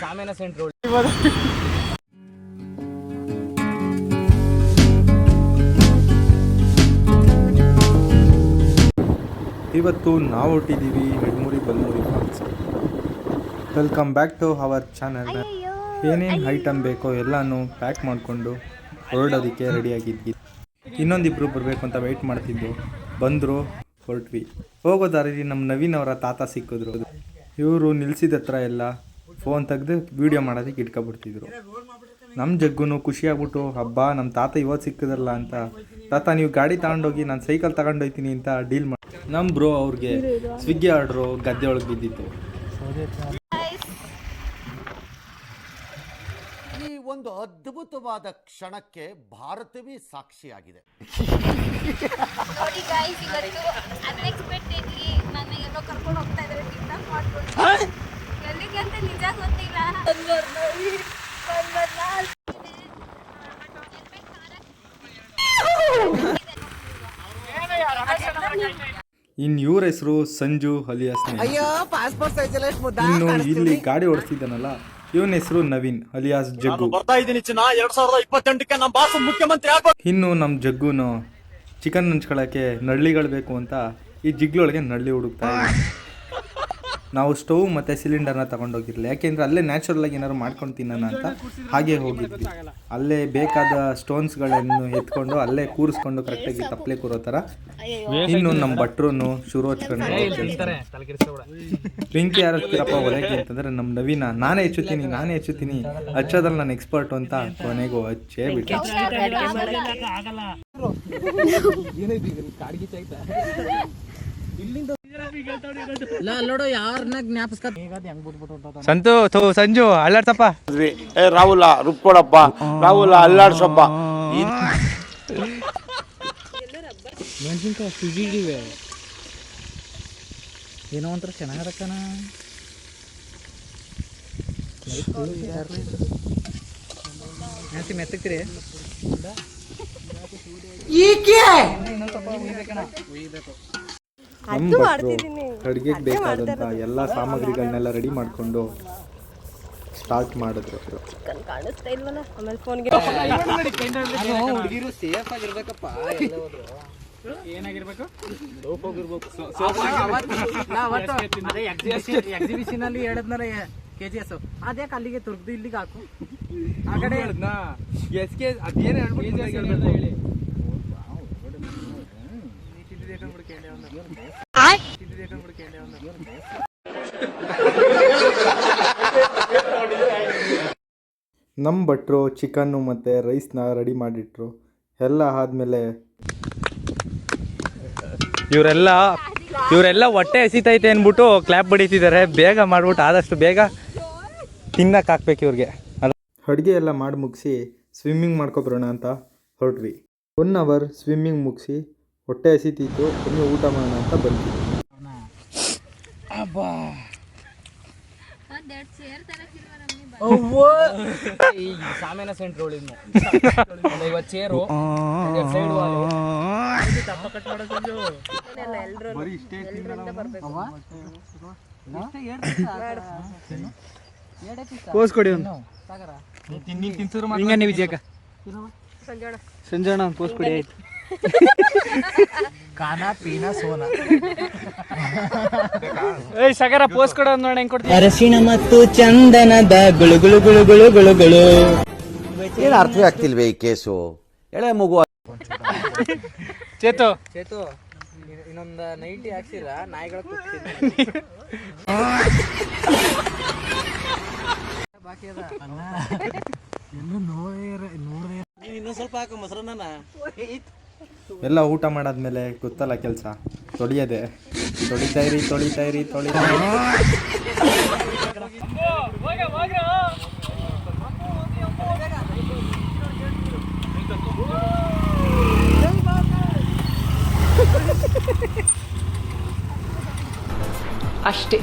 ಸಾಮೇನ ಸೆಂಟ್ರ್ ಇವತ್ತು ನಾವು ಹೊಟ್ಟಿದ್ದೀವಿ Edmuri Balmuri falls. Welcome back to our channel. ಏನೇನು ಐಟಮ್ ಬೇಕೋ ಎಲ್ಲನೂ ಪ್ಯಾಕ್ ಮಾಡಿಕೊಂಡು ಹೊರಡೋದಕ್ಕೆ ರೆಡಿಯಾಗಿದ್ವಿ. ಇನ್ನೊಂದಿಬ್ಬರು ಬರಬೇಕು ಅಂತ ವೆಯ್ಟ್ ಮಾಡ್ತಿದ್ದು, ಬಂದರು, ಹೊರಟ್ವಿ. ಹೋಗೋ ದಾರಿಲಿ ನಮ್ಮ ನವೀನ್ ಅವರ ತಾತ ಸಿಕ್ಕಿದ್ರು. ಇವರು ನಿಲ್ಸಿದ ಹತ್ರ ಎಲ್ಲ ಫೋನ್ ತೆಗೆದು ವೀಡಿಯೋ ಮಾಡೋದಕ್ಕೆ ಇಟ್ಕೊಬಿಡ್ತಿದ್ರು. ನಮ್ಮ ಜಗ್ಗುನು ಖುಷಿಯಾಗ್ಬಿಟ್ಟು, ಹಬ್ಬ ನಮ್ಮ ತಾತ ಇವತ್ತು ಸಿಕ್ಕಿದ್ರಲ್ಲ ಅಂತ, ತಾತ ನೀವು ಗಾಡಿ ತಗೊಂಡೋಗಿ ನಾನು ಸೈಕಲ್ ತಗೊಂಡೋಗ್ತೀನಿ ಅಂತ ಡೀಲ್ ಮಾಡಿ. ನಮ್ಮ ಬ್ರೋ ಅವ್ರಿಗೆ ಸ್ವಿಗ್ಗಿ ಆರ್ಡ್ರು ಗದ್ದೆ ಒಳಗೆ ಬಿದ್ದಿತ್ತು. ಈ ಒಂದು ಅದ್ಭುತವಾದ ಕ್ಷಣಕ್ಕೆ ಭಾರತವೇ ಸಾಕ್ಷಿಯಾಗಿದೆ. ನೋಡಿ ಗೈಸ್, ಇವತ್ತು ಅನ್ಎಕ್ಸ್ಪೆಕ್ಟೆಡ್ಲಿ ನನ್ನ ಎಲ್ಲೋ ಕರ್ಕೊಂಡು ಹೋಗ್ತಾ ಇದ್ದಾರೆ. ಟಿಕ್ಟಾಕ್ ಮಾಡ್ಕೊಂಡು ಎಲ್ಲಿಗೆ ಅಂತ ನಿಜ ಗೊತ್ತಿಲ್ಲ. ಇನ್ನು ಇವ್ರ ಹೆಸರು ಸಂಜು ಅಲಿಯಾಸ್. ಇನ್ನು ಇಲ್ಲಿ ಗಾಡಿ ಓಡಿಸ್ತಿದ್ದಾನಲ್ಲ, ಇವನ ಹೆಸರು ನವೀನ್ ಅಲಿಯಾಸ್ ಜಗ್ಗು. ಇನ್ನು ನಮ್ಮ ಜಗ್ಗುನು ಚಿಕನ್ ಹಂಚ್ಕೊಳ್ಳೋಕ್ಕೆ ನಳ್ಳಿಗಳು ಬೇಕು ಅಂತ ಈ ಜಿಗ್ಲೊಳಗೆ ನಳ್ಳಿ ಹುಡುಕ್ತಾ ಇದ್ದೀವಿ. ನಾವು ಸ್ಟವ್ ಮತ್ತು ಸಿಲಿಂಡರ್ನ ತಗೊಂಡೋಗಿರಲಿಲ್ಲ, ಯಾಕೆಂದರೆ ಅಲ್ಲೇ ನ್ಯಾಚುರಲಾಗಿ ಏನಾದ್ರು ಮಾಡ್ಕೊಂಡು ತಿನ್ನೋಣ ಅಂತ ಹಾಗೆ ಹೋಗಿದ್ವಿ. ಅಲ್ಲೇ ಬೇಕಾದ ಸ್ಟೋನ್ಸ್ಗಳನ್ನು ಎತ್ಕೊಂಡು ಅಲ್ಲೇ ಕೂರಿಸ್ಕೊಂಡು ಕರೆಕ್ಟಾಗಿ ತಪ್ಪಲೆ ಕೂರೋ ಥರ. ಇನ್ನು ನಮ್ಮ ಭಟ್ರು ಶುರು ಹಚ್ಕೊಂಡು ಬೆಂಕಿ ಯಾರು ಹಚ್ತೀರಪ್ಪ ಒಲೆಗೆ ಅಂತಂದರೆ ನಮ್ಮ ನವೀನ ನಾನೇ ಹೆಚ್ಚುತ್ತೀನಿ ಹಚ್ಚೋದ್ರಲ್ಲಿ ನಾನು ಎಕ್ಸ್ಪರ್ಟು ಅಂತ ಕೊನೆಗೂ ಹಚ್ಚೇ ಬಿಟ್ಟು. ಸಂಜು ಅಲ್ಲಾಡ್ಸಪ್ಪ, ರಾಹುಲ ರುಬ್ಕೊಡಪ್ಪ, ರಾಹುಲ ಅಲ್ಲಾಡ್ಸಪ್ಪ. ಮೆಣಸಿನ್ಕಾಯಿ ಏನೋ ಒಂಥರ ಚೆನ್ನಾಗಿರಕ್ಕನ. ಮೆತ್ತಕ್ತಿರಿ ಅಡುಗೆಗೆ ಬೇಕಾದಂಥ ಎಲ್ಲ ಸಾಮಗ್ರಿಗಳನ್ನೆಲ್ಲ ರೆಡಿ ಮಾಡಿಕೊಂಡು ಸ್ಟಾರ್ಟ್ ಮಾಡಿದ್ರು. ಕಾಣಿಸ್ತಾ ಇಲ್ವಲ್ಲ, ಆಮೇಲೆ ಫೋನ್ಗೆ ಹುಡುಗಿರು ಸೇಫ್ ಆಗಿರ್ಬೇಕಪ್ಪ. ಏನಾಗಿರ್ಬೇಕು? ಎಕ್ಸಿಬಿಷನ್ ಅಲ್ಲಿ ಹೇಳಿದ್ನಲ್ಲ KGS, ಅದ್ಯಾಕೆ ಅಲ್ಲಿಗೆ ತುರ್ದು ಇಲ್ಲಿಗೆ ಹಾಕು. ಆ ಕಡೆ ಅದೇನು ಹೇಳಿ ನಮ್ಮ ಭಟ್ರು ಚಿಕನ್ನು ಮತ್ತು ರೈಸ್ನ ರೆಡಿ ಮಾಡಿಟ್ರು. ಎಲ್ಲ ಆದಮೇಲೆ ಇವರೆಲ್ಲ ಹೊಟ್ಟೆ ಹಸಿತೈತೆ ಅಂದ್ಬಿಟ್ಟು ಕ್ಲಾಪ್ ಬಡಿತಿದ್ದಾರೆ. ಬೇಗ ಮಾಡ್ಬಿಟ್ಟು ಆದಷ್ಟು ಬೇಗ ತಿನ್ನಕ್ಕೆ ಹಾಕ್ಬೇಕು ಇವ್ರಿಗೆ. ಅಡುಗೆ ಎಲ್ಲ ಮಾಡಿ ಮುಗಿಸಿ ಸ್ವಿಮ್ಮಿಂಗ್ ಮಾಡ್ಕೊಬರೋಣ ಅಂತ ಹೊರಟ್ವಿ. 1 ಅವರ್ ಸ್ವಿಮ್ಮಿಂಗ್ ಮುಗಿಸಿ ಹೊಟ್ಟೆ ಹಸಿತಿತ್ತು, ಒಮ್ಮೆ ಊಟ ಮಾಡೋಣ ಅಂತ ಬಂದ್ವಿ. ಸಾಮೇನ ಸೆಂಟ್ರ್ ಒಳಗೆ 50 ಚೇರು ಪೋಸ್ ಕೊಡಿ ಒಂದು ಹಿಂಗೆ ವಿಜಯಕ ಸಂಜಣ ಪೋಸ್ ಕೊಡಿ. ಆಯ್ತು, ಖಾನಾ ಪೀನಾ ಸೋನಾ. ಸಗರ ಪೋಸ್ ಕೊಡ ನೋಡಿ ಹೆಂಗ್ ಕೊಡ್ತೀವಿ. ಅರಶಿಣ ಮತ್ತು ಚಂದನದ ಗುಳುಗುಳು ಗುಳುಗುಳು ಗುಳುಗುಳು. ಏನು ಅರ್ಥವೇ ಆಗ್ತಿಲ್ವೇ ಈ ಕೇಸು? ಎಳೆ ಮಗು. ಚೇತು ಇನ್ನೊಂದು ನೈಟಿ ಹಾಕ್ಸಿರ ನಾಯಿಗಳ ಬಾಕಿ ಅದ. ಇನ್ನೊಂದು ಸ್ವಲ್ಪ ಹಾಕು ಮೊಸರನ್ನ. ಎಲ್ಲ ಊಟ ಮಾಡಾದ್ಮೇಲೆ ಗೊತ್ತಲ್ಲ ಕೆಲಸ, ತೊಳಿಯೋದೆ. ತೊಳಿತಾ ಇರಿ. ಅಷ್ಟೇ.